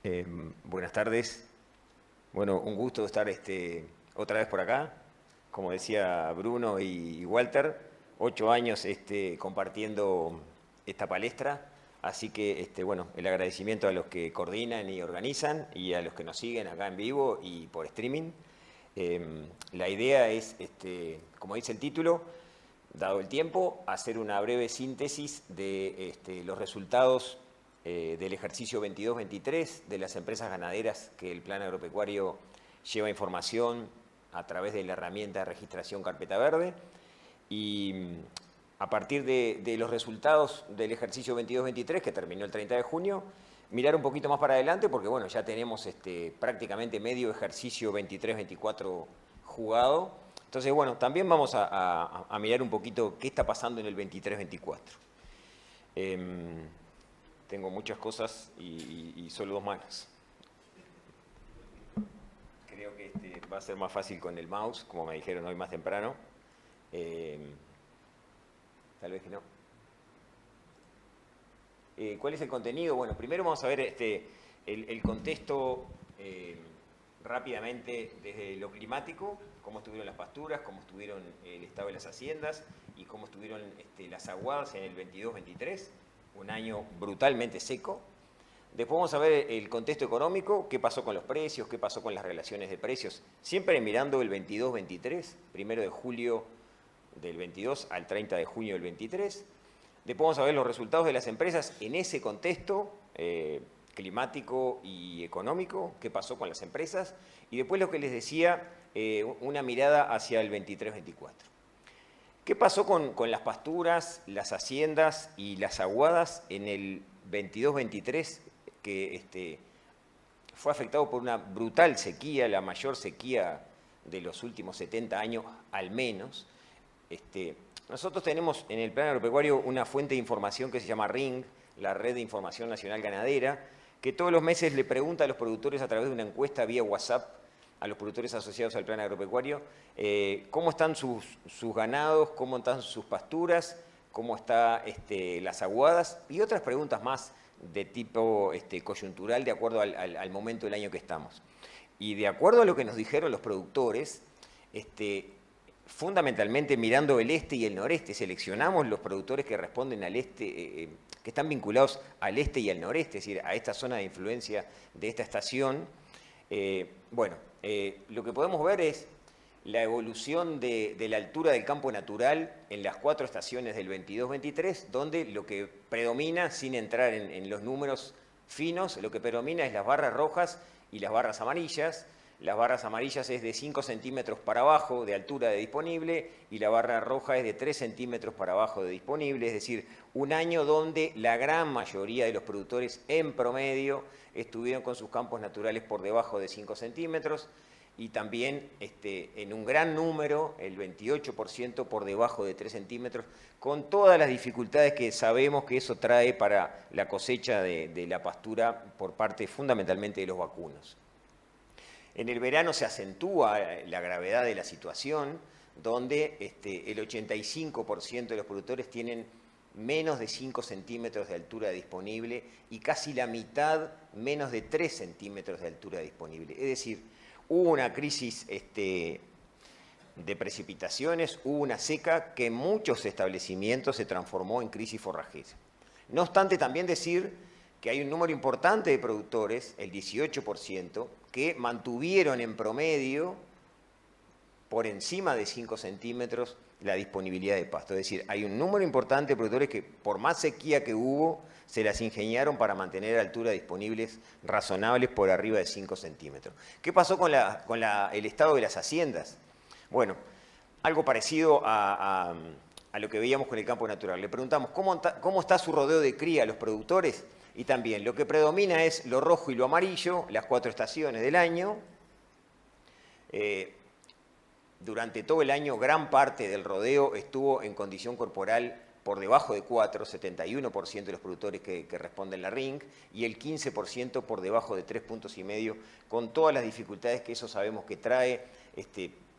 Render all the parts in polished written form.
Eh, Buenas tardes. Bueno, un gusto estar otra vez por acá. Como decía Bruno y Walter, 8 años compartiendo esta palestra. Así que, bueno, el agradecimiento a los que coordinan y organizan y a los que nos siguen acá en vivo y por streaming. La idea es, como dice el título, dado el tiempo, hacer una breve síntesis de los resultados del ejercicio 22-23 de las empresas ganaderas que el Plan Agropecuario lleva información a través de la herramienta de registración Carpeta Verde. Y a partir de los resultados del ejercicio 22-23, que terminó el 30 de junio, mirar un poquito más para adelante, porque bueno, ya tenemos prácticamente medio ejercicio 23-24 jugado. Entonces, bueno, también vamos a mirar un poquito qué está pasando en el 23-24. Tengo muchas cosas y solo 2 manos. Creo que va a ser más fácil con el mouse, como me dijeron hoy más temprano. Tal vez que no. ¿Cuál es el contenido? Bueno, primero vamos a ver el contexto rápidamente desde lo climático, cómo estuvieron las pasturas, cómo estuvieron el estado de las haciendas y cómo estuvieron las aguadas en el 22-23, un año brutalmente seco. Después vamos a ver el contexto económico, qué pasó con los precios, qué pasó con las relaciones de precios, siempre mirando el 22-23, 1 de julio del 22 al 30 de junio del 23. Después vamos a ver los resultados de las empresas en ese contexto climático y económico, qué pasó con las empresas, y después lo que les decía, una mirada hacia el 23-24. ¿Qué pasó con las pasturas, las haciendas y las aguadas en el 22-23, que fue afectado por una brutal sequía, la mayor sequía de los últimos 70 años al menos? Nosotros tenemos en el Plan Agropecuario una fuente de información que se llama RING, la Red de Información Nacional Ganadera, que todos los meses le pregunta a los productores a través de una encuesta vía WhatsApp, a los productores asociados al Plan Agropecuario, cómo están sus ganados, cómo están sus pasturas, cómo están las aguadas y otras preguntas más de tipo coyuntural de acuerdo al momento del año que estamos. Y de acuerdo a lo que nos dijeron los productores, fundamentalmente mirando el este y el noreste, seleccionamos los productores que responden al este, que están vinculados al este y al noreste, es decir, a esta zona de influencia de esta estación. Lo que podemos ver es la evolución de la altura del campo natural en las 4 estaciones del 22-23, donde lo que predomina, sin entrar en los números finos, lo que predomina es las barras rojas y las barras amarillas. Las barras amarillas es de 5 centímetros para abajo de altura de disponible y la barra roja es de 3 centímetros para abajo de disponible, es decir, un año donde la gran mayoría de los productores en promedio estuvieron con sus campos naturales por debajo de 5 centímetros y también en un gran número, el 28% por debajo de 3 centímetros, con todas las dificultades que sabemos que eso trae para la cosecha de la pastura por parte fundamentalmente de los vacunos. En el verano se acentúa la gravedad de la situación, donde el 85% de los productores tienen menos de 5 centímetros de altura disponible y casi la mitad menos de 3 centímetros de altura disponible. Es decir, hubo una crisis de precipitaciones, hubo una seca que en muchos establecimientos se transformó en crisis forrajera. No obstante, también decir que hay un número importante de productores, el 18%, que mantuvieron en promedio por encima de 5 centímetros la disponibilidad de pasto. Es decir, hay un número importante de productores que por más sequía que hubo, se las ingeniaron para mantener alturas disponibles razonables por arriba de 5 centímetros. ¿Qué pasó con el estado de las haciendas? Bueno, algo parecido a lo que veíamos con el campo natural. Le preguntamos, ¿cómo está su rodeo de cría a los productores? Y también lo que predomina es lo rojo y lo amarillo, las 4 estaciones del año. Durante todo el año, gran parte del rodeo estuvo en condición corporal por debajo de 4, 71% de los productores que responden la RING, y el 15% por debajo de 3,5 puntos, con todas las dificultades que eso sabemos que trae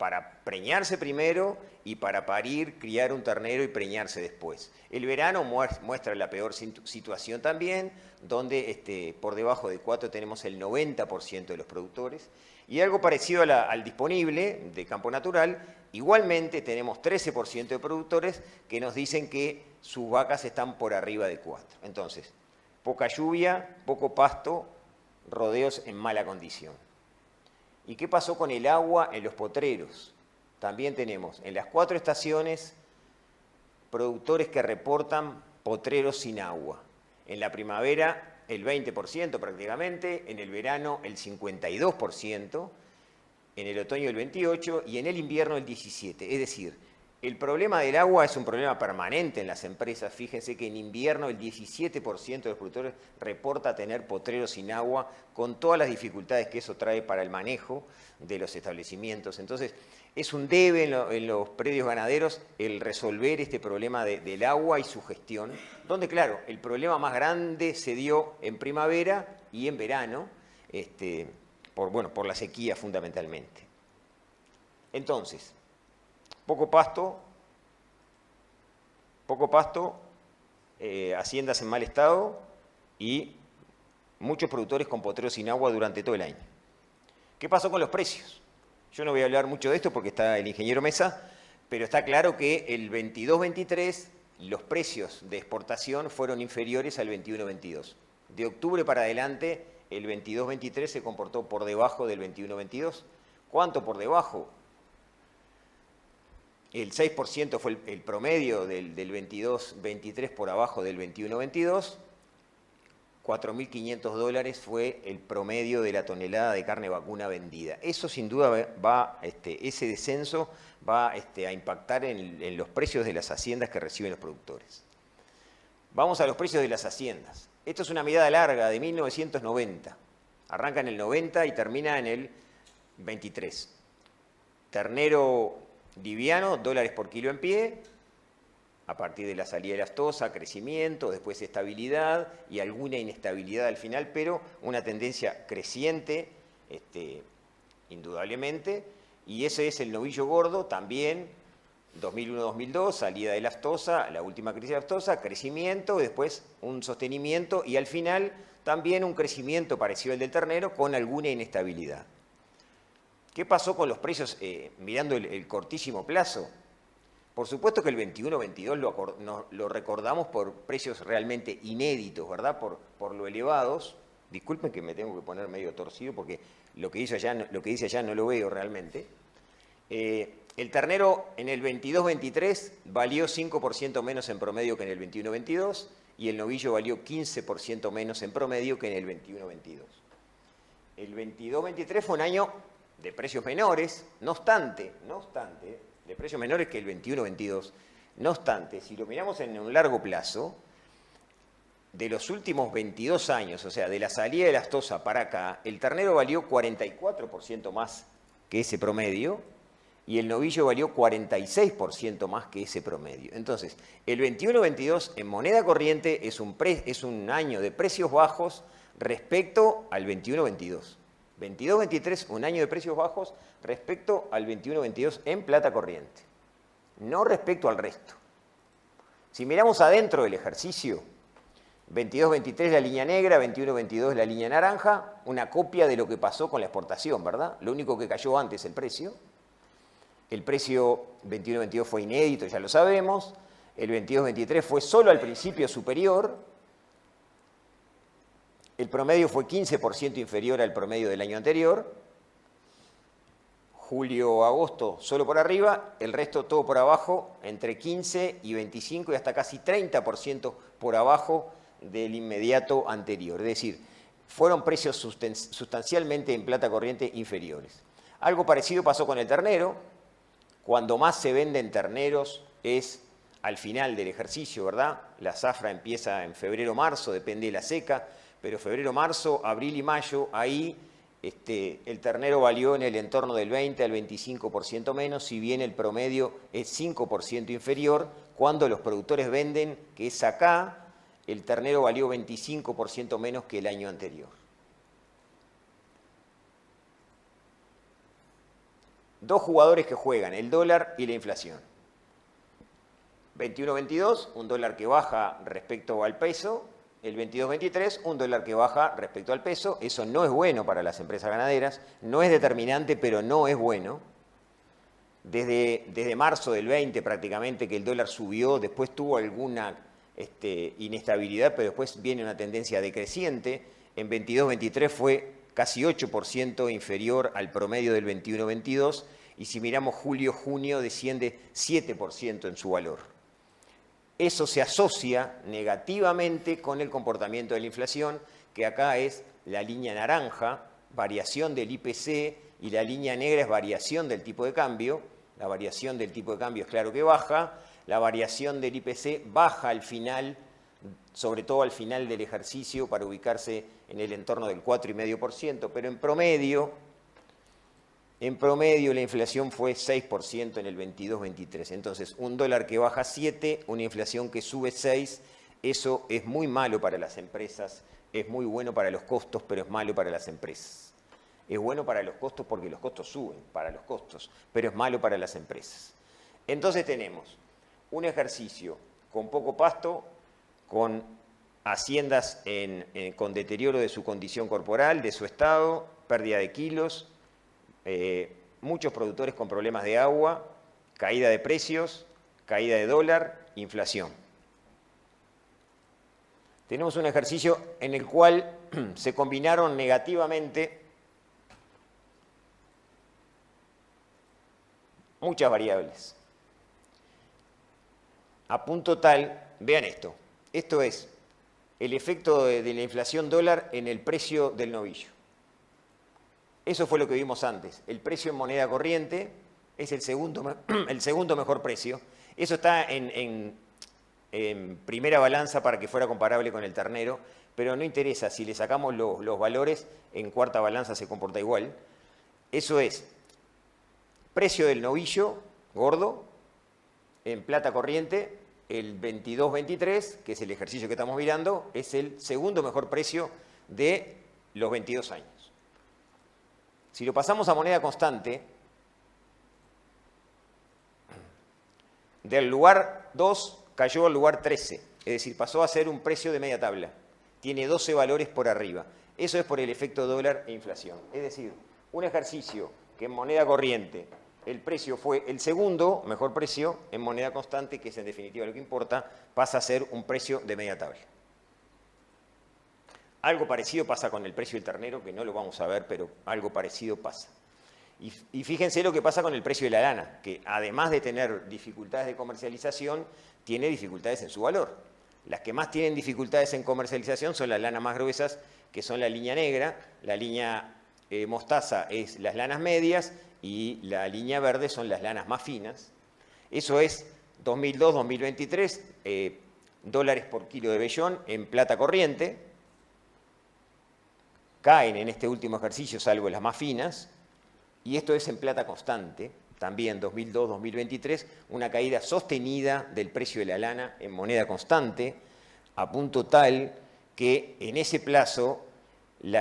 para preñarse primero y para parir, criar un ternero y preñarse después. El verano muestra la peor situación también, donde por debajo de 4 tenemos el 90% de los productores. Y algo parecido al disponible de campo natural, igualmente tenemos 13% de productores que nos dicen que sus vacas están por arriba de 4. Entonces, poca lluvia, poco pasto, rodeos en mala condición. ¿Y qué pasó con el agua en los potreros? También tenemos en las 4 estaciones productores que reportan potreros sin agua. En la primavera el 20% prácticamente, en el verano el 52%, en el otoño el 28% y en el invierno el 17%. Es decir, el problema del agua es un problema permanente en las empresas. Fíjense que en invierno el 17% de los productores reporta tener potreros sin agua, con todas las dificultades que eso trae para el manejo de los establecimientos. Entonces, es un debe en los predios ganaderos el resolver este problema del agua y su gestión, donde, claro, el problema más grande se dio en primavera y en verano, por la sequía fundamentalmente. Entonces, poco pasto, haciendas en mal estado y muchos productores con potreros sin agua durante todo el año. ¿Qué pasó con los precios? Yo no voy a hablar mucho de esto porque está el ingeniero Mesa, pero está claro que el 22-23 los precios de exportación fueron inferiores al 21-22. De octubre para adelante, el 22-23 se comportó por debajo del 21-22. ¿Cuánto por debajo? El 6% fue el promedio del 22-23 por abajo del 21-22. $4.500 fue el promedio de la tonelada de carne vacuna vendida. Eso sin duda ese descenso va a impactar en los precios de las haciendas que reciben los productores. Vamos a los precios de las haciendas. Esto es una mirada larga de 1990. Arranca en el 90 y termina en el 23. Ternero liviano, $, por kilo en pie, a partir de la salida de la aftosa, crecimiento, después estabilidad y alguna inestabilidad al final, pero una tendencia creciente, indudablemente, y ese es el novillo gordo, también 2001-2002, salida de la aftosa, la última crisis de la aftosa, crecimiento, después un sostenimiento y al final también un crecimiento parecido al del ternero con alguna inestabilidad. ¿Qué pasó con los precios mirando el cortísimo plazo? Por supuesto que el 21-22 lo recordamos por precios realmente inéditos, ¿verdad? Por lo elevados. Disculpen que me tengo que poner medio torcido porque lo que dice allá no lo veo realmente. El ternero en el 22-23 valió 5% menos en promedio que en el 21-22 y el novillo valió 15% menos en promedio que en el 21-22. El 22-23 fue un año de precios menores, no obstante, de precios menores que el 21-22. No obstante, si lo miramos en un largo plazo, de los últimos 22 años, o sea, de la salida de la aftosa para acá, el ternero valió 44% más que ese promedio y el novillo valió 46% más que ese promedio. Entonces, el 21-22 en moneda corriente es un año de precios bajos respecto al 21-22. 22-23, un año de precios bajos respecto al 21-22 en plata corriente, no respecto al resto. Si miramos adentro del ejercicio, 22-23 la línea negra, 21-22 la línea naranja, una copia de lo que pasó con la exportación, ¿verdad? Lo único que cayó antes el precio. El precio 21-22 fue inédito, ya lo sabemos. El 22-23 fue solo al principio superior. El promedio fue 15% inferior al promedio del año anterior. Julio-agosto solo por arriba, el resto todo por abajo, entre 15 y 25 y hasta casi 30% por abajo del inmediato anterior. Es decir, fueron precios sustancialmente en plata corriente inferiores. Algo parecido pasó con el ternero. Cuando más se venden terneros es al final del ejercicio, ¿verdad? La zafra empieza en febrero-marzo, depende de la seca, pero febrero, marzo, abril y mayo, ahí el ternero valió en el entorno del 20 al 25% menos, si bien el promedio es 5% inferior. Cuando los productores venden, que es acá, el ternero valió 25% menos que el año anterior. dos jugadores que juegan, el dólar y la inflación. 21-22, un dólar que baja respecto al peso. El 22-23, un dólar que baja respecto al peso. Eso no es bueno para las empresas ganaderas. No es determinante, pero no es bueno. Desde marzo del 20 prácticamente que el dólar subió, después tuvo alguna inestabilidad, pero después viene una tendencia decreciente. En 22-23 fue casi 8% inferior al promedio del 21-22 y si miramos julio-junio desciende 7% en su valor. Eso se asocia negativamente con el comportamiento de la inflación, que acá es la línea naranja, variación del IPC, y la línea negra es variación del tipo de cambio. La variación del tipo de cambio es claro que baja, la variación del IPC baja al final, sobre todo al final del ejercicio, para ubicarse en el entorno del 4,5%, pero en promedio la inflación fue 6% en el 22-23. Entonces, un dólar que baja 7, una inflación que sube 6, eso es muy malo para las empresas, es muy bueno para los costos, pero es malo para las empresas. Es bueno para los costos porque los costos suben para los costos, pero es malo para las empresas. Entonces tenemos un ejercicio con poco pasto, con haciendas con deterioro de su condición corporal, de su estado, pérdida de kilos, muchos productores con problemas de agua, caída de precios, caída de dólar, inflación. Tenemos un ejercicio en el cual se combinaron negativamente muchas variables. A punto tal, vean esto es el efecto de la inflación dólar en el precio del novillo. Eso fue lo que vimos antes. El precio en moneda corriente es el segundo mejor precio. Eso está en primera balanza para que fuera comparable con el ternero, pero no interesa. Si le sacamos los valores, en cuarta balanza se comporta igual. Eso es precio del novillo gordo en plata corriente, el 22-23, que es el ejercicio que estamos mirando, es el segundo mejor precio de los 22 años. Si lo pasamos a moneda constante, del lugar 2 cayó al lugar 13, es decir, pasó a ser un precio de media tabla. Tiene 12 valores por arriba. Eso es por el efecto dólar e inflación. Es decir, un ejercicio que en moneda corriente el precio fue el segundo mejor precio, en moneda constante, que es en definitiva lo que importa, pasa a ser un precio de media tabla. Algo parecido pasa con el precio del ternero, que no lo vamos a ver, pero algo parecido pasa. Y fíjense lo que pasa con el precio de la lana, que además de tener dificultades de comercialización, tiene dificultades en su valor. Las que más tienen dificultades en comercialización son las lanas más gruesas, que son la línea negra, la línea mostaza es las lanas medias y la línea verde son las lanas más finas. Eso es 2002-2023, dólares por kilo de vellón en plata corriente. Caen en este último ejercicio, salvo las más finas, y esto es en plata constante, también 2002-2023, una caída sostenida del precio de la lana en moneda constante, a punto tal que en ese plazo,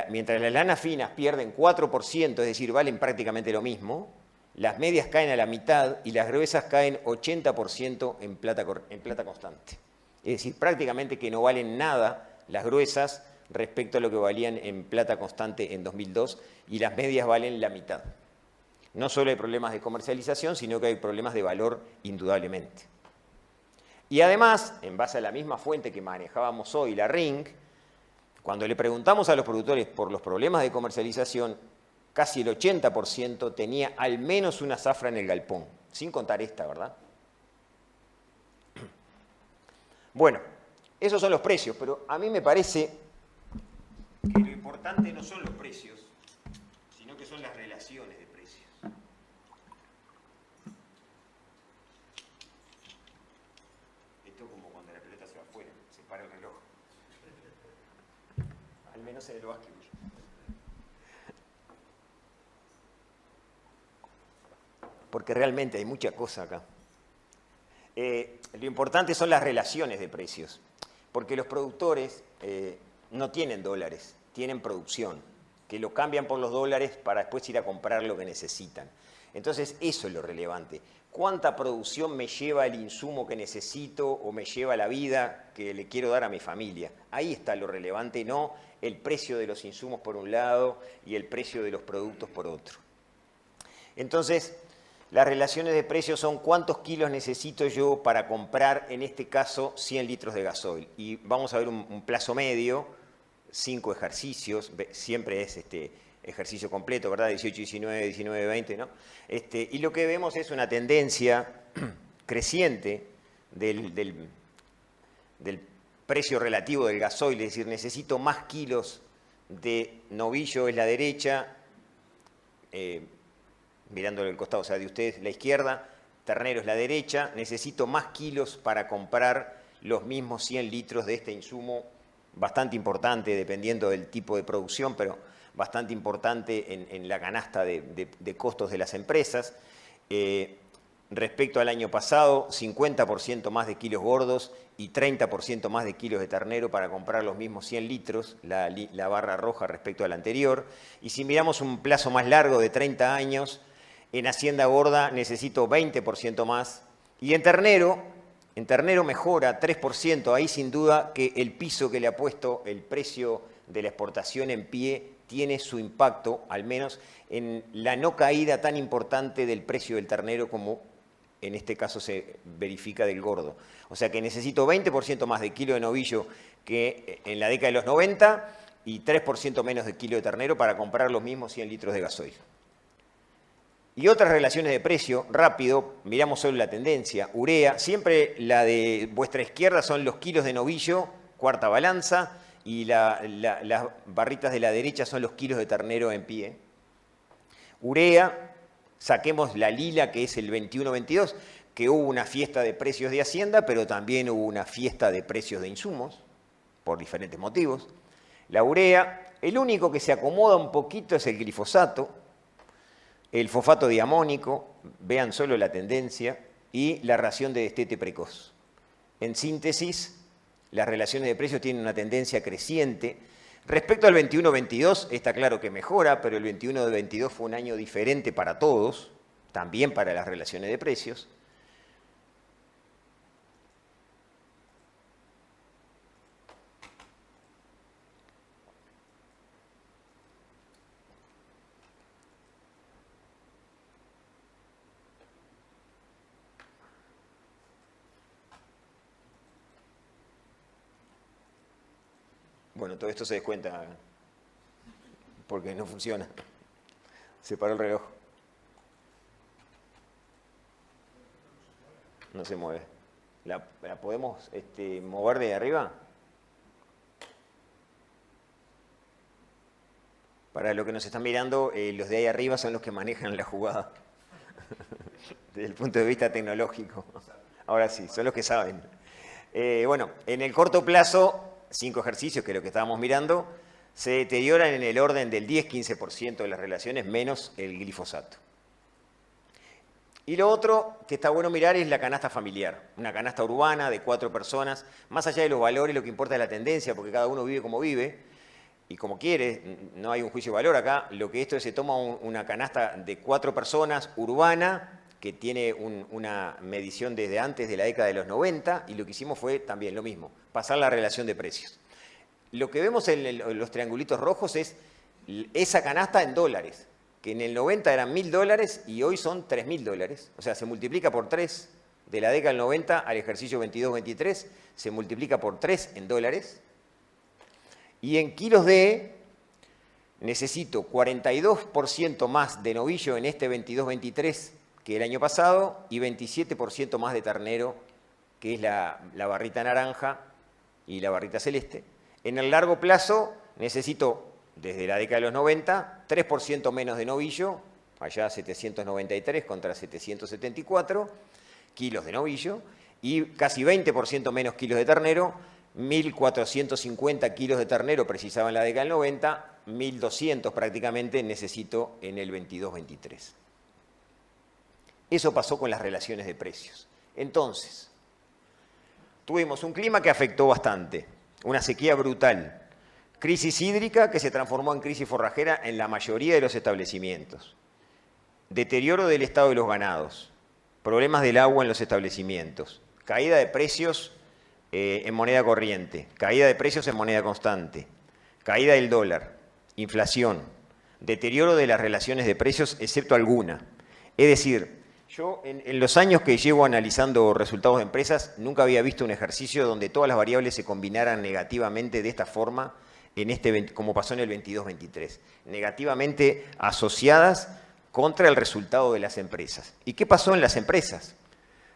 mientras las lanas finas pierden 4%, es decir, valen prácticamente lo mismo, las medias caen a la mitad y las gruesas caen 80% en plata constante. Es decir, prácticamente que no valen nada las gruesas respecto a lo que valían en plata constante en 2002, y las medias valen la mitad. No solo hay problemas de comercialización, sino que hay problemas de valor indudablemente. Y además, en base a la misma fuente que manejábamos hoy, la RINC, cuando le preguntamos a los productores por los problemas de comercialización, casi el 80% tenía al menos una zafra en el galpón, sin contar esta, ¿verdad? Bueno, esos son los precios, pero a mí me parece que lo importante no son los precios, sino que son las relaciones de precios. Esto es como cuando la pelota se va afuera, se para el reloj. Al menos en el básquet. Porque realmente hay mucha cosa acá. Lo importante son las relaciones de precios, porque los productores no tienen dólares, tienen producción, que lo cambian por los dólares para después ir a comprar lo que necesitan. Entonces, eso es lo relevante. ¿Cuánta producción me lleva el insumo que necesito o me lleva la vida que le quiero dar a mi familia? Ahí está lo relevante, no el precio de los insumos por un lado y el precio de los productos por otro. Entonces, las relaciones de precios son cuántos kilos necesito yo para comprar, en este caso, 100 litros de gasoil. Y vamos a ver un plazo medio, 5 ejercicios, siempre es ejercicio completo, ¿verdad? 18, 19, 19, 20, ¿no? Y lo que vemos es una tendencia creciente del precio relativo del gasoil, es decir, necesito más kilos de novillo es la derecha, mirándolo al costado, o sea, de ustedes la izquierda, ternero es la derecha, necesito más kilos para comprar los mismos 100 litros de este insumo, bastante importante dependiendo del tipo de producción, pero bastante importante en la canasta de costos de las empresas. Respecto al año pasado, 50% más de kilos gordos y 30% más de kilos de ternero para comprar los mismos 100 litros, la barra roja respecto al anterior. Y si miramos un plazo más largo de 30 años, en hacienda gorda necesito 20% más. Y en ternero mejora 3%. Ahí sin duda que el piso que le ha puesto el precio de la exportación en pie tiene su impacto, al menos en la no caída tan importante del precio del ternero como en este caso se verifica del gordo. O sea que necesito 20% más de kilo de novillo que en la década de los 90 y 3% menos de kilo de ternero para comprar los mismos 100 litros de gasoil. Y otras relaciones de precio, rápido, miramos solo la tendencia. Urea, siempre la de vuestra izquierda son los kilos de novillo, cuarta balanza, y las barritas de la derecha son los kilos de ternero en pie. Urea, saquemos la lila, que es el 21-22, que hubo una fiesta de precios de hacienda, pero también hubo una fiesta de precios de insumos, por diferentes motivos. La urea, el único que se acomoda un poquito es el glifosato, el fosfato diamónico, vean solo la tendencia, y la ración de destete precoz. En síntesis, las relaciones de precios tienen una tendencia creciente. Respecto al 21-22, está claro que mejora, pero el 21-22 fue un año diferente para todos, también para las relaciones de precios. Bueno, todo esto se descuenta porque no funciona. Se paró el reloj. No se mueve. ¿La podemos mover de arriba? Para los que nos están mirando, los de ahí arriba son los que manejan la jugada. Desde el punto de vista tecnológico. Ahora sí, son los que saben. Bueno, en el corto plazo, 5 ejercicios, que es lo que estábamos mirando, se deterioran en el orden del 10-15% de las relaciones, menos el glifosato. Y lo otro que está bueno mirar es la canasta familiar, una canasta urbana de 4 personas. Más allá de los valores, lo que importa es la tendencia, porque cada uno vive como vive y como quiere, no hay un juicio de valor acá. Lo que esto es, se toma una canasta de 4 personas urbana, que tiene una medición desde antes de la década de los 90, y lo que hicimos fue también lo mismo, pasar la relación de precios. Lo que vemos en los triangulitos rojos es esa canasta en dólares, que en el 90 eran $1.000 y hoy son $3.000. O sea, se multiplica por 3 de la década del 90 al ejercicio 22-23, se multiplica por 3 en dólares. Y en kilos de, necesito 42% más de novillo en este 22-23 que el año pasado, y 27% más de ternero, que es la barrita naranja y la barrita celeste. En el largo plazo necesito, desde la década de los 90, 3% menos de novillo, allá 793 contra 774 kilos de novillo, y casi 20% menos kilos de ternero, 1.450 kilos de ternero precisaba en la década del 90, 1.200 prácticamente necesito en el 22-23. Eso pasó con las relaciones de precios. Entonces, tuvimos un clima que afectó bastante, una sequía brutal, crisis hídrica que se transformó en crisis forrajera en la mayoría de los establecimientos. deterioro del estado de los ganados, problemas del agua en los establecimientos, caída de precios en moneda corriente, caída de precios en moneda constante, caída del dólar, inflación, deterioro de las relaciones de precios, excepto alguna. Es decir, yo en los años que llevo analizando resultados de empresas, nunca había visto un ejercicio donde todas las variables se combinaran negativamente de esta forma, como pasó en el 22-23, negativamente asociadas contra el resultado de las empresas. ¿Y qué pasó en las empresas?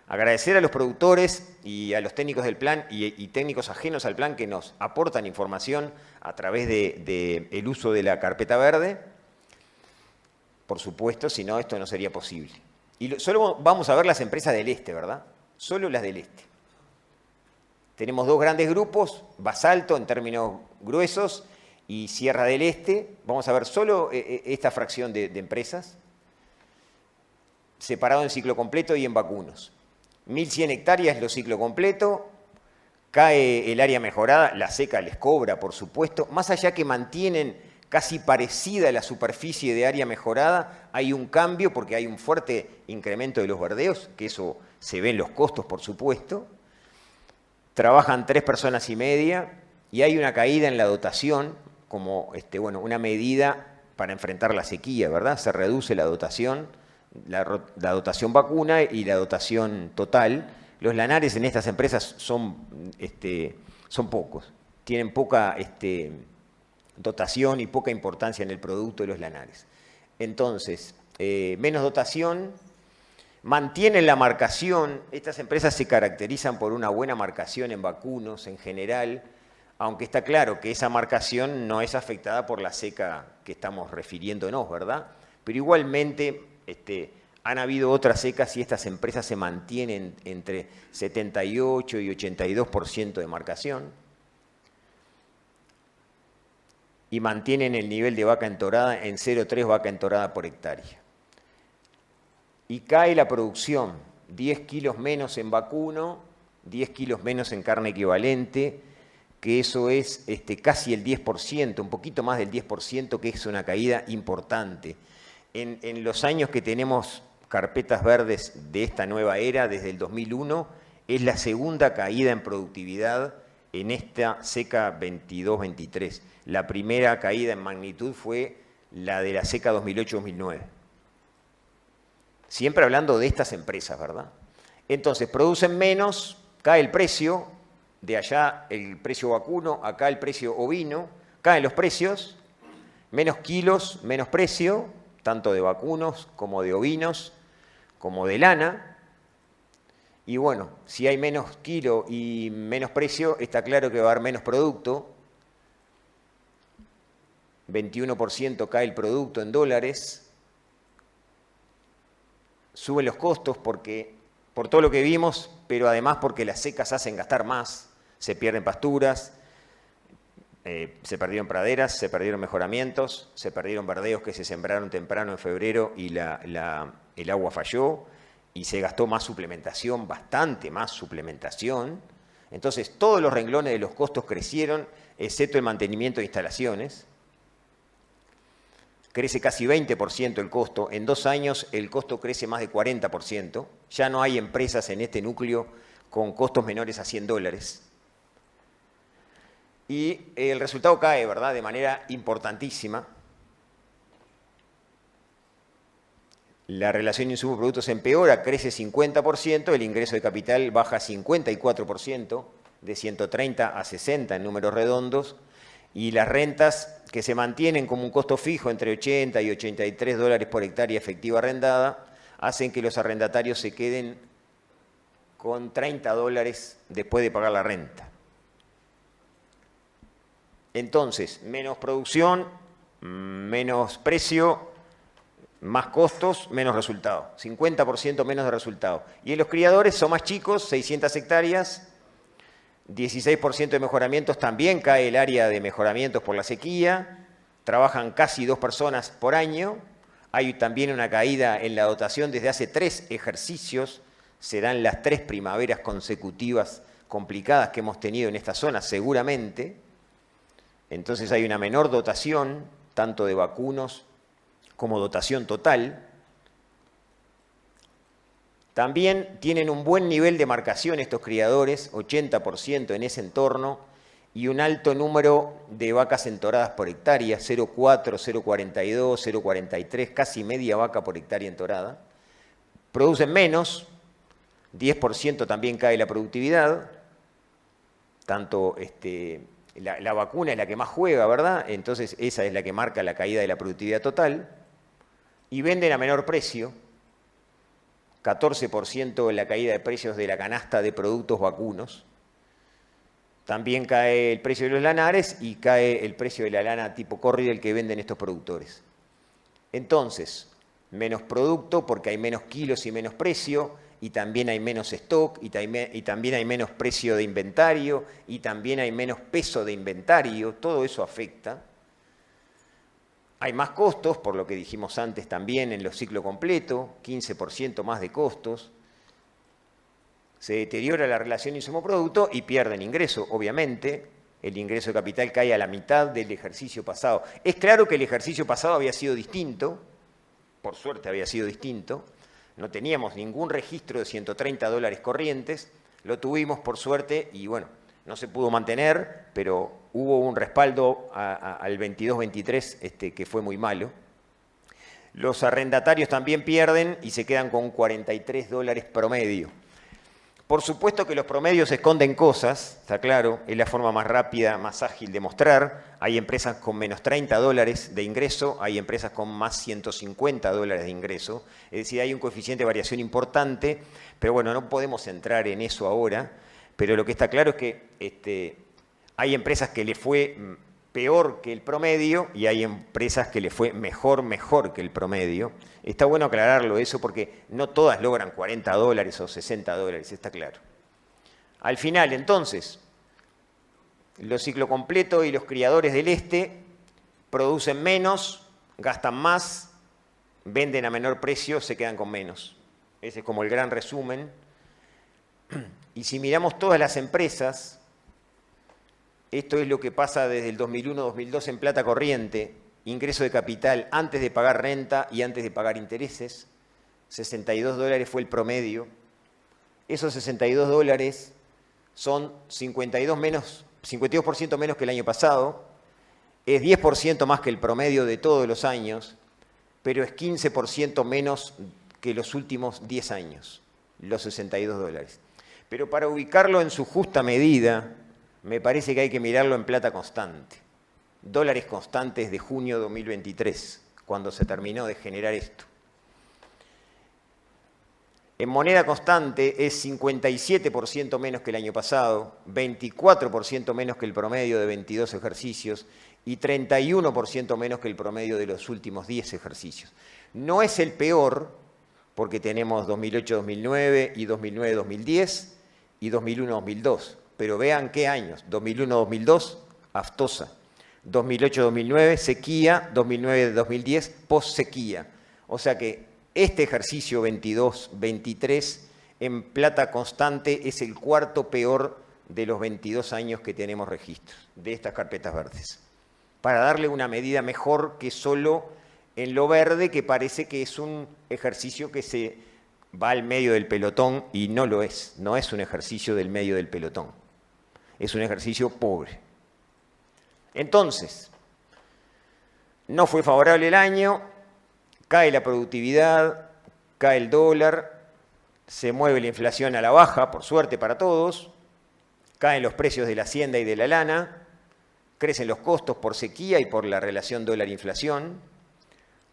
Agradecer a los productores y a los técnicos del plan y técnicos ajenos al plan que nos aportan información a través del uso de la carpeta verde. Por supuesto, si no, esto no sería posible. Y solo vamos a ver las empresas del este, ¿verdad? Solo las del este. Tenemos dos grandes grupos, Basalto en términos gruesos y Sierra del Este. Vamos a ver solo esta fracción de empresas, separado en ciclo completo y en vacunos. 1.100 hectáreas lo ciclo completo, cae el área mejorada, la seca les cobra, por supuesto, más allá que mantienen casi parecida la superficie de área mejorada, hay un cambio porque hay un fuerte incremento de los verdeos, que eso se ve en los costos, por supuesto. Trabajan 3 personas y media y hay una caída en la dotación como una medida para enfrentar la sequía, ¿verdad? Se reduce la dotación, la dotación vacuna y la dotación total. Los lanares en estas empresas son pocos, tienen poca dotación y poca importancia en el producto de los lanares. Entonces, menos dotación, mantienen la marcación. Estas empresas se caracterizan por una buena marcación en vacunos en general, aunque está claro que esa marcación no es afectada por la seca que estamos refiriéndonos, ¿verdad? Pero igualmente han habido otras secas y estas empresas se mantienen entre 78 y 82% de marcación y mantienen el nivel de vaca entorada en 0,3 vaca entorada por hectárea. Y cae la producción, 10 kilos menos en vacuno, 10 kilos menos en carne equivalente, que eso es casi el 10%, un poquito más del 10%, que es una caída importante. En los años que tenemos carpetas verdes de esta nueva era, desde el 2001, es la segunda caída en productividad en esta seca 22-23. La primera caída en magnitud fue la de la seca 2008-2009. Siempre hablando de estas empresas, ¿verdad? Entonces, producen menos, cae el precio, de allá el precio vacuno, acá el precio ovino, caen los precios, menos kilos, menos precio, tanto de vacunos como de ovinos, como de lana. Y bueno, si hay menos kilo y menos precio, está claro que va a haber menos producto. 21% cae el producto en dólares. Suben los costos por todo lo que vimos, pero además porque las secas hacen gastar más. Se pierden pasturas, se perdieron praderas, se perdieron mejoramientos, se perdieron verdeos que se sembraron temprano en febrero y el agua falló y se gastó más suplementación, bastante más suplementación. Entonces todos los renglones de los costos crecieron, excepto el mantenimiento de instalaciones. Crece casi 20% el costo. En 2 años el costo crece más de 40%. Ya no hay empresas en este núcleo con costos menores a $100. Y el resultado cae, ¿verdad?, de manera importantísima. La relación insumo-producto se empeora, crece 50%, el ingreso de capital baja 54%, de 130 a 60 en números redondos, y las rentas que se mantienen como un costo fijo entre 80 y $83 por hectárea efectiva arrendada, hacen que los arrendatarios se queden con $30 después de pagar la renta. Entonces, menos producción, menos precio, más costos, menos resultado. 50% menos de resultado. Y en los criadores son más chicos, 600 hectáreas, 16% de mejoramientos, también cae el área de mejoramientos por la sequía, trabajan casi 2 personas por año, hay también una caída en la dotación desde hace 3 ejercicios, serán las 3 primaveras consecutivas complicadas que hemos tenido en esta zona seguramente. Entonces hay una menor dotación, tanto de vacunos como dotación total, También tienen un buen nivel de marcación estos criadores, 80% en ese entorno, y un alto número de vacas entoradas por hectárea, 0,4, 0,42, 0,43, casi media vaca por hectárea entorada. Producen menos, 10% también cae la productividad, tanto la vacuna es la que más juega, ¿verdad? Entonces esa es la que marca la caída de la productividad total, y venden a menor precio, 14% en la caída de precios de la canasta de productos vacunos. También cae el precio de los lanares y cae el precio de la lana tipo corridel que venden estos productores. Entonces, menos producto porque hay menos kilos y menos precio, y también hay menos stock, y también hay menos precio de inventario, y también hay menos peso de inventario, todo eso afecta. Hay más costos, por lo que dijimos antes también en los ciclos completos, 15% más de costos. Se deteriora la relación insumo-producto y pierden ingreso, obviamente. El ingreso de capital cae a la mitad del ejercicio pasado. Es claro que el ejercicio pasado había sido distinto, por suerte había sido distinto. No teníamos ningún registro de $130 corrientes, lo tuvimos por suerte y bueno, no se pudo mantener, pero hubo un respaldo al 22-23 que fue muy malo. Los arrendatarios también pierden y se quedan con $43 promedio. Por supuesto que los promedios esconden cosas, está claro, es la forma más rápida, más ágil de mostrar. Hay empresas con menos $30 de ingreso, hay empresas con más $150 de ingreso. Es decir, hay un coeficiente de variación importante, pero bueno, no podemos entrar en eso ahora. Pero lo que está claro es que hay empresas que le fue peor que el promedio y hay empresas que le fue mejor que el promedio. Está bueno aclararlo eso porque no todas logran $40 o $60, está claro. Al final, entonces, los ciclo completo y los criadores del este producen menos, gastan más, venden a menor precio, se quedan con menos. Ese es como el gran resumen. Y si miramos todas las empresas, esto es lo que pasa desde el 2001-2002 en plata corriente, ingreso de capital antes de pagar renta y antes de pagar intereses, $62 fue el promedio. Esos $62 son 52% menos que el año pasado, es 10% más que el promedio de todos los años, pero es 15% menos que los últimos 10 años, los $62. Pero para ubicarlo en su justa medida, me parece que hay que mirarlo en plata constante. Dólares constantes de junio de 2023, cuando se terminó de generar esto. En moneda constante es 57% menos que el año pasado, 24% menos que el promedio de 22 ejercicios y 31% menos que el promedio de los últimos 10 ejercicios. No es el peor, porque tenemos 2008-2009 y 2009-2010 y 2001-2002. Pero vean qué años, 2001-2002, aftosa. 2008-2009, sequía, 2009-2010, post-sequía. O sea que este ejercicio 22-23 en plata constante es el cuarto peor de los 22 años que tenemos registros de estas carpetas verdes. Para darle una medida mejor que solo en lo verde, que parece que es un ejercicio que se va al medio del pelotón y no lo es. No es un ejercicio del medio del pelotón. Es un ejercicio pobre. Entonces, no fue favorable el año, cae la productividad, cae el dólar, se mueve la inflación a la baja, por suerte para todos, caen los precios de la hacienda y de la lana, crecen los costos por sequía y por la relación dólar-inflación,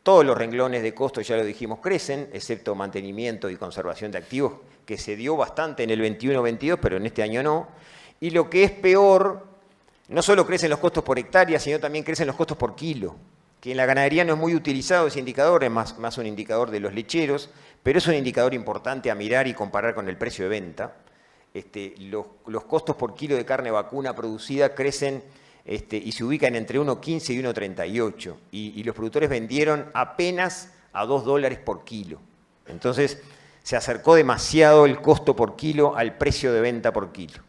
todos los renglones de costos, ya lo dijimos, crecen, excepto mantenimiento y conservación de activos, que se dio bastante en el 21-22, pero en este año no. Y lo que es peor, no solo crecen los costos por hectárea, sino también crecen los costos por kilo, que en la ganadería no es muy utilizado ese indicador, es más un indicador de los lecheros, pero es un indicador importante a mirar y comparar con el precio de venta. Los costos por kilo de carne vacuna producida crecen y se ubican entre 1,15 y 1,38, y los productores vendieron apenas a $2 por kilo. Entonces se acercó demasiado el costo por kilo al precio de venta por kilo.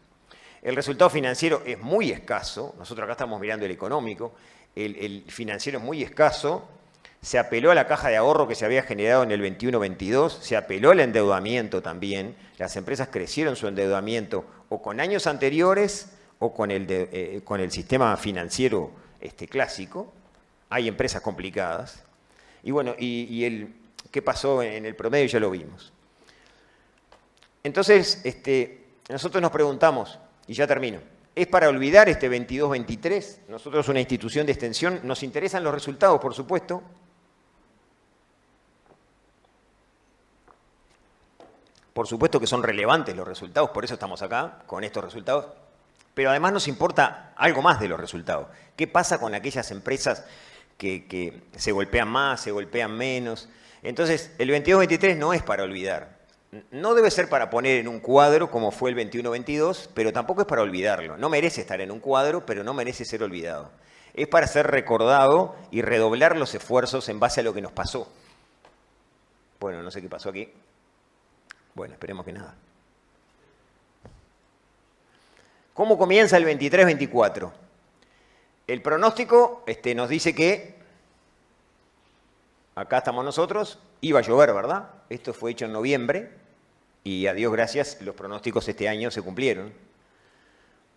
El resultado financiero es muy escaso, nosotros acá estamos mirando el económico, el financiero es muy escaso, se apeló a la caja de ahorro que se había generado en el 21-22, se apeló al endeudamiento también. Las empresas crecieron su endeudamiento o con años anteriores o con el sistema financiero clásico. Hay empresas complicadas. Y bueno, ¿qué pasó en el promedio? Ya lo vimos. Entonces, nosotros nos preguntamos, y ya termino, ¿es para olvidar este 22-23? Nosotros, una institución de extensión, nos interesan los resultados, por supuesto. Por supuesto que son relevantes los resultados, por eso estamos acá, con estos resultados. Pero además nos importa algo más de los resultados. ¿Qué pasa con aquellas empresas que se golpean más, se golpean menos? Entonces, el 22-23 no es para olvidar. No debe ser para poner en un cuadro como fue el 21-22, pero tampoco es para olvidarlo. No merece estar en un cuadro, pero no merece ser olvidado. Es para ser recordado y redoblar los esfuerzos en base a lo que nos pasó. Bueno, no sé qué pasó aquí. Bueno, esperemos que nada. ¿Cómo comienza el 23-24? El pronóstico nos dice que, acá estamos nosotros, iba a llover, ¿verdad? Esto fue hecho en noviembre y a Dios gracias, los pronósticos este año se cumplieron.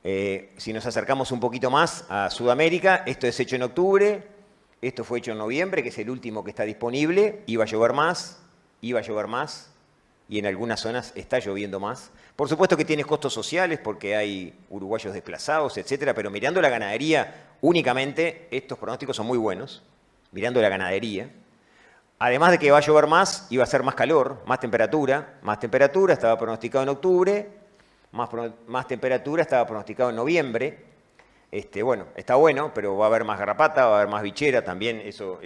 Si nos acercamos un poquito más a Sudamérica, esto es hecho en octubre, esto fue hecho en noviembre, que es el último que está disponible, iba a llover más, y en algunas zonas está lloviendo más. Por supuesto que tiene costos sociales porque hay uruguayos desplazados, etcétera, pero mirando la ganadería únicamente, estos pronósticos son muy buenos, mirando la ganadería. Además de que va a llover más, iba a ser más calor, más temperatura estaba pronosticado en octubre, más temperatura estaba pronosticado en noviembre. Bueno, está bueno, pero va a haber más garrapata, va a haber más bichera, también eso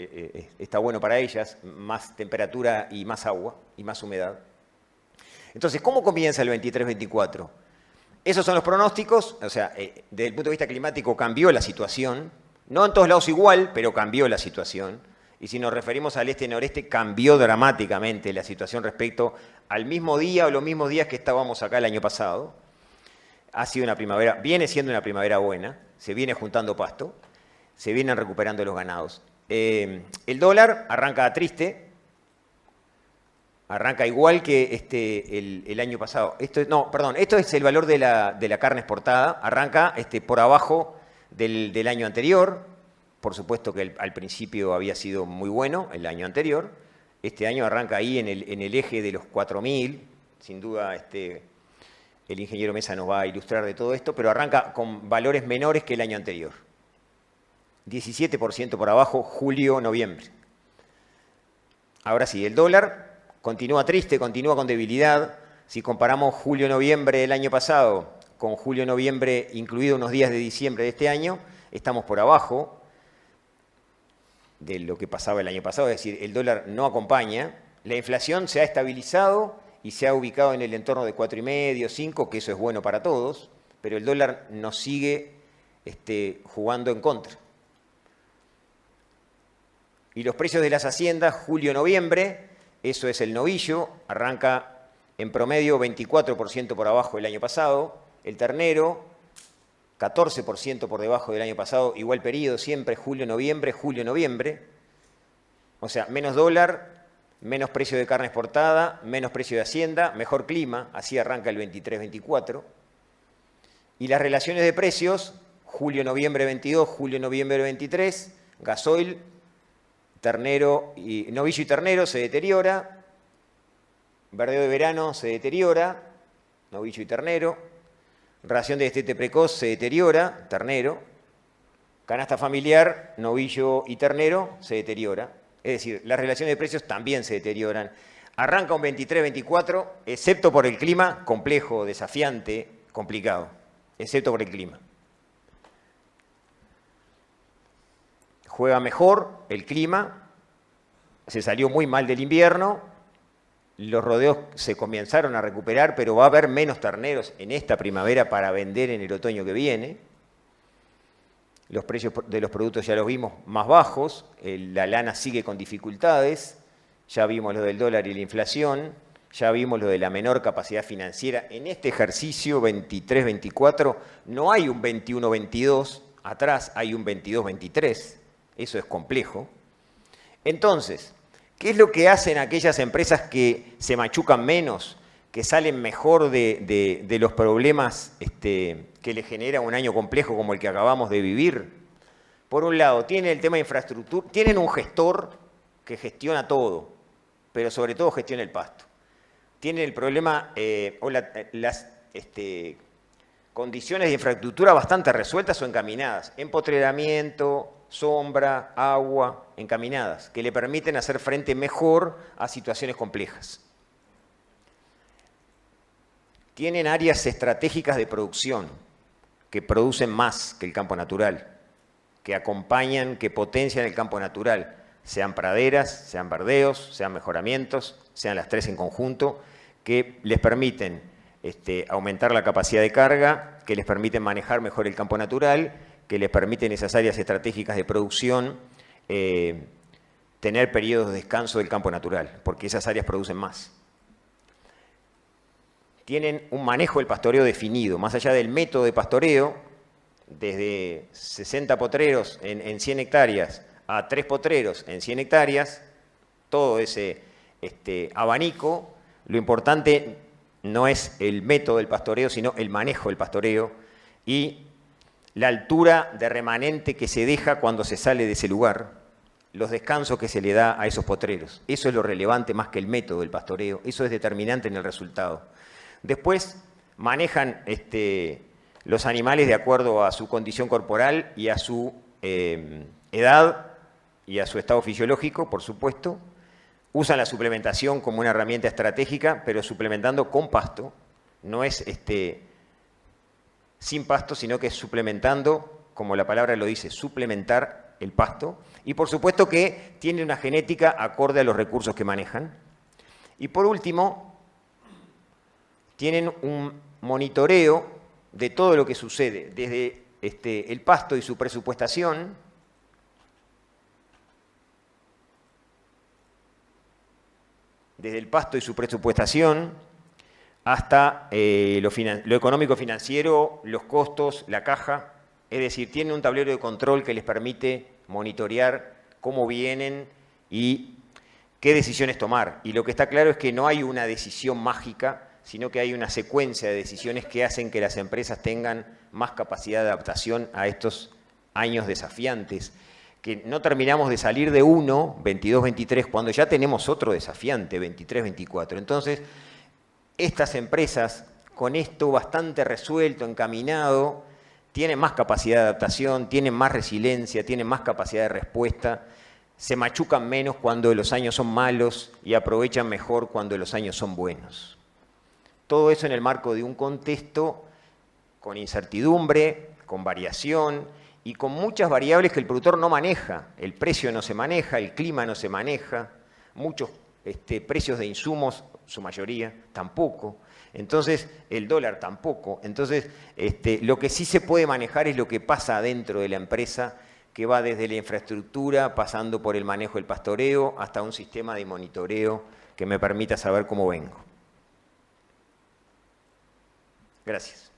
está bueno para ellas, más temperatura y más agua y más humedad. Entonces, ¿cómo comienza el 23-24? Esos son los pronósticos, o sea, desde el punto de vista climático cambió la situación, no en todos lados igual, pero cambió la situación. Y si nos referimos al este-noreste, cambió dramáticamente la situación respecto al mismo día o los mismos días que estábamos acá el año pasado. Ha sido una primavera, viene siendo una primavera buena, se viene juntando pasto, se vienen recuperando los ganados. El dólar arranca triste, arranca igual que el año pasado. Esto es el valor de la carne exportada, arranca por abajo del año anterior. Por supuesto que al principio había sido muy bueno el año anterior. Este año arranca ahí en el eje de los 4.000, sin duda el ingeniero Mesa nos va a ilustrar de todo esto, pero arranca con valores menores que el año anterior. 17% por abajo, julio, noviembre. Ahora sí, el dólar continúa triste, continúa con debilidad. Si comparamos julio-noviembre del año pasado con julio-noviembre, incluido unos días de diciembre de este año, estamos por abajo de lo que pasaba el año pasado, es decir, el dólar no acompaña. La inflación se ha estabilizado y se ha ubicado en el entorno de 4,5, 5, que eso es bueno para todos, pero el dólar nos sigue jugando en contra. Y los precios de las haciendas, julio-noviembre, eso es el novillo, arranca en promedio 24% por abajo del año pasado, el ternero 14% por debajo del año pasado, igual periodo siempre, julio-noviembre, julio-noviembre, o sea, menos dólar, menos precio de carne exportada, menos precio de hacienda, mejor clima, así arranca el 23-24. Y las relaciones de precios, julio-noviembre 22, julio-noviembre 23, gasoil, novillo y ternero se deteriora, verdeo de verano se deteriora, novillo y ternero, ración de destete precoz se deteriora, ternero, canasta familiar, novillo y ternero se deteriora. Es decir, las relaciones de precios también se deterioran. Arranca un 23-24, excepto por el clima, complejo, desafiante, complicado, excepto por el clima. Juega mejor el clima, se salió muy mal del invierno, los rodeos se comenzaron a recuperar, pero va a haber menos terneros en esta primavera para vender en el otoño que viene. Los precios de los productos ya los vimos más bajos, la lana sigue con dificultades, ya vimos lo del dólar y la inflación, ya vimos lo de la menor capacidad financiera. En este ejercicio 23-24 no hay un 21-22, atrás hay un 22-23, eso es complejo. Entonces, ¿qué es lo que hacen aquellas empresas que se machucan menos, que salen mejor de los problemas que les genera un año complejo como el que acabamos de vivir? Por un lado, tienen el tema de infraestructura, tienen un gestor que gestiona todo, pero sobre todo gestiona el pasto. Tienen el problema o las condiciones de infraestructura bastante resueltas o encaminadas, empotreramiento, sombra, agua, encaminadas, que le permiten hacer frente mejor a situaciones complejas. Tienen áreas estratégicas de producción que producen más que el campo natural, que acompañan, que potencian el campo natural, sean praderas, sean verdeos, sean mejoramientos, sean las tres en conjunto, que les permiten aumentar la capacidad de carga, que les permiten manejar mejor el campo natural, que les permiten esas áreas estratégicas de producción tener periodos de descanso del campo natural, porque esas áreas producen más. Tienen un manejo del pastoreo definido, más allá del método de pastoreo, desde 60 potreros en 100 hectáreas a 3 potreros en 100 hectáreas, todo ese abanico, lo importante no es el método del pastoreo, sino el manejo del pastoreo y la altura de remanente que se deja cuando se sale de ese lugar, los descansos que se le da a esos potreros. Eso es lo relevante más que el método del pastoreo, eso es determinante en el resultado. Después manejan los animales de acuerdo a su condición corporal y a su edad y a su estado fisiológico, por supuesto. Usan la suplementación como una herramienta estratégica, pero suplementando con pasto. No es sin pasto, sino que es suplementando, como la palabra lo dice, suplementar el pasto. Y por supuesto que tiene una genética acorde a los recursos que manejan. Y por último, tienen un monitoreo de todo lo que sucede, desde el pasto y su presupuestación, hasta lo económico-financiero, los costos, la caja. Es decir, tienen un tablero de control que les permite monitorear cómo vienen y qué decisiones tomar. Y lo que está claro es que no hay una decisión mágica, sino que hay una secuencia de decisiones que hacen que las empresas tengan más capacidad de adaptación a estos años desafiantes, que no terminamos de salir de uno, 22-23, cuando ya tenemos otro desafiante, 23-24. Entonces, estas empresas, con esto bastante resuelto, encaminado, tienen más capacidad de adaptación, tienen más resiliencia, tienen más capacidad de respuesta, se machucan menos cuando los años son malos y aprovechan mejor cuando los años son buenos. Todo eso en el marco de un contexto con incertidumbre, con variación y con muchas variables que el productor no maneja. El precio no se maneja, el clima no se maneja, muchos precios de insumos, su mayoría, tampoco. Entonces, el dólar tampoco. Entonces, lo que sí se puede manejar es lo que pasa adentro de la empresa, que va desde la infraestructura, pasando por el manejo del pastoreo, hasta un sistema de monitoreo que me permita saber cómo vengo. Gracias.